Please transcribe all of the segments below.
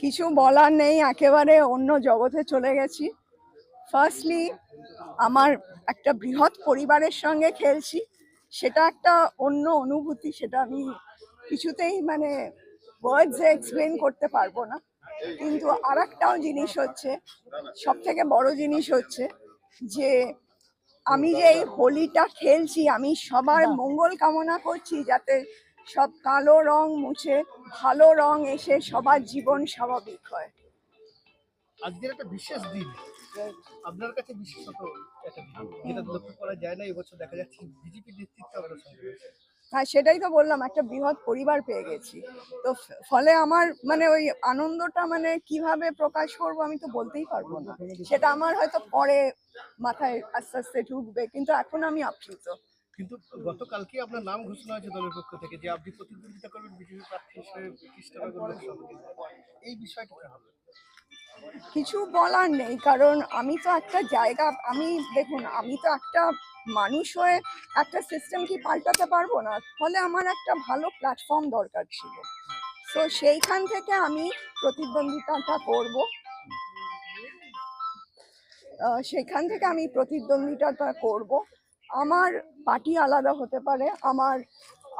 কিছু বলার নেই, একেবারে অন্য জগতে চলে গেছি। ফার্স্টলি আমার একটা বৃহৎ পরিবারের সঙ্গে খেলছি, সেটা একটা অন্য অনুভূতি, সেটা আমি কিছুতেই মানে ওয়ার্ডসে এক্সপ্লেন করতে পারবো না। কিন্তু আর একটাও জিনিস হচ্ছে, সব থেকে বড় জিনিস হচ্ছে যে আমি যে এই হোলিটা খেলছি, আমি সবার মঙ্গল কামনা করছি যাতে সব কালো রং মুছে ভালো রং এসে সবার জীবন স্বাভাবিক হয়। আজকের একটা বিশেষ দিন আপনার কাছে, বিশেষত একটা দিন যেটা লক্ষ্য করা যায় না এবছর, দেখা যাচ্ছে বিজেপি নেতৃত্বে আমরা সঙ্গে। হ্যাঁ, সেটাই তো বললাম, একটা বৃহৎ পরিবার পেয়ে গেছি। তো ফলে আমার মানে ওই আনন্দটা মানে কিভাবে প্রকাশ করবো আমি তো বলতেই পারবো না। সেটা আমার হয়তো পরে মাথায় আস্তে আস্তে ঢুকবে, কিন্তু এখন আমি আপ্লুত। কিন্তু গতকালকে আপনার নাম ঘোষণা হয়েছে দলের পক্ষ থেকে যে আপনি প্রতিদ্বন্দ্বিতা করবেন বিজেপি প্রার্থী হিসেবে কৃষ্ণনগর লোকসভা। এই বিষয়টা কি হবে? কিছু বলার নেই, কারণ আমি তো একটা জায়গা, আমি দেখুন, আমি তো একটা মানুষ হয়ে একটা সিস্টেম কি পাল্টাতে পারবো না। ফলে আমার একটা ভালো প্ল্যাটফর্ম দরকার ছিল। তো সেইখান থেকে আমি প্রতিদ্বন্দ্বিতাটা করব। সেখান থেকে আমি প্রতিদ্বন্দ্বিতাটা করব। আমার পার্টি আলাদা হতে পারে, আমার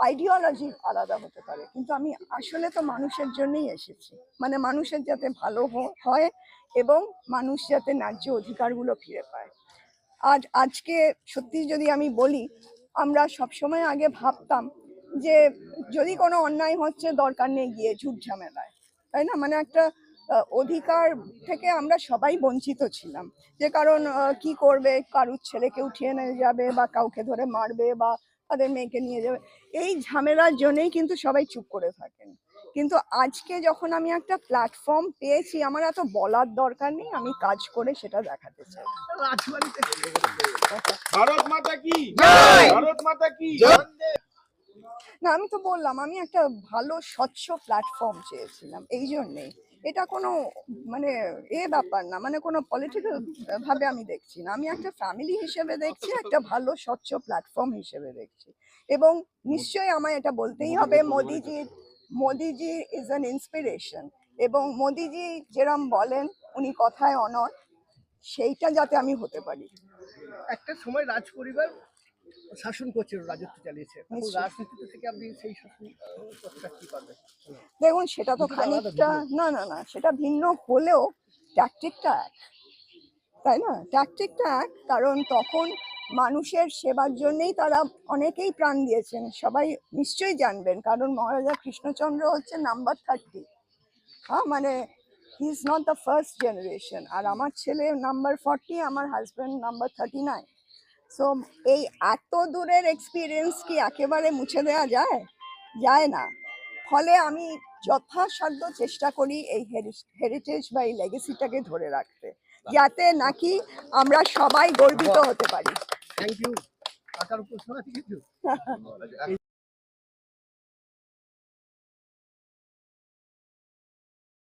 আইডিওলজি আলাদা হতে পারে, কিন্তু আমি আসলে তো মানুষের জন্যই এসেছি, মানে মানুষের যাতে ভালো হয় এবং মানুষ যাতে ন্যায্য অধিকারগুলো ফিরে পায়। আজকে সত্যি যদি আমি বলি, আমরা সবসময় আগে ভাবতাম যে যদি কোনো অন্যায় হচ্ছে দরকার নেই গিয়ে ঝুট ঝামেলায়, তাই না? মানে একটা অধিকার থেকে আমরা সবাই বঞ্চিত ছিলাম, যে কারণ কি করবে, কারুর ছেলেকে উঠিয়ে নিয়ে যাবে বা কাউকে ধরে মারবে বা তাদের মেয়েকে নিয়ে যাবে, এই ঝামেলার জন্যই কিন্তু সবাই চুপ করে থাকেন। কিন্তু আজকে যখন আমি একটা প্ল্যাটফর্ম পেয়েছি, আমার এত বলার দরকার নেই, আমি কাজ করে সেটা দেখাতে চাই। ভারত মাতা কি জয়, ভারত মাতা কি জয়। না, আমি তো বললাম আমি একটা ভালো স্বচ্ছ প্ল্যাটফর্ম চেয়েছিলাম, এই জন্যেই। এটা কোনো মানে ব্যাপার না, মানে কোনো পলিটিক্যাল ভাবে আমি দেখছি না, আমি একটা ফ্যামিলি হিসেবে দেখছি, একটা ভালো স্বচ্ছ প্ল্যাটফর্ম হিসেবে দেখছি। এবং নিশ্চয়ই আমায় এটা বলতেই হবে, মোদিজি ইজ অ্যান ইন্সপিরেশন, এবং মোদিজি যেরম বলেন উনি কথায় অনড়, সেইটা যাতে আমি হতে পারি। একটা সময় রাজ পরিবার শাসন করছিল, রাজত্ব চালিয়েছে, রাজনীতি থেকে আপনি সেই শাসন কতটা কি পারবেন? দেখুন, সেটা তো খানিকটা না না না, সেটা ভিন্ন হলেও ট্যাকটিকটা এক, তাই না? ট্যাকটিকটা এক, কারণ তখন মানুষের সেবার জন্যই তারা অনেকেই প্রাণ দিয়েছেন, সবাই নিশ্চয়ই জানবেন, কারণ মহারাজা কৃষ্ণচন্দ্র হচ্ছে নাম্বার 30। হ্যাঁ, মানে he is not the first generation, আর আমার ছেলে নাম্বার 40, আমার হাজব্যান্ড নাম্বার 39। সো এই এত দূরের এক্সপিরিয়েন্স কি একেবারে মুছে দেওয়া যায়? যায় না। ফলে আমি যথাসাধ্য চেষ্টা করি এই হেরিটেজ বা এই লেগেসিটাকে ধরে রাখতে, যাতে নাকি আমরা সবাই গর্বিত হতে পারি। Thank you.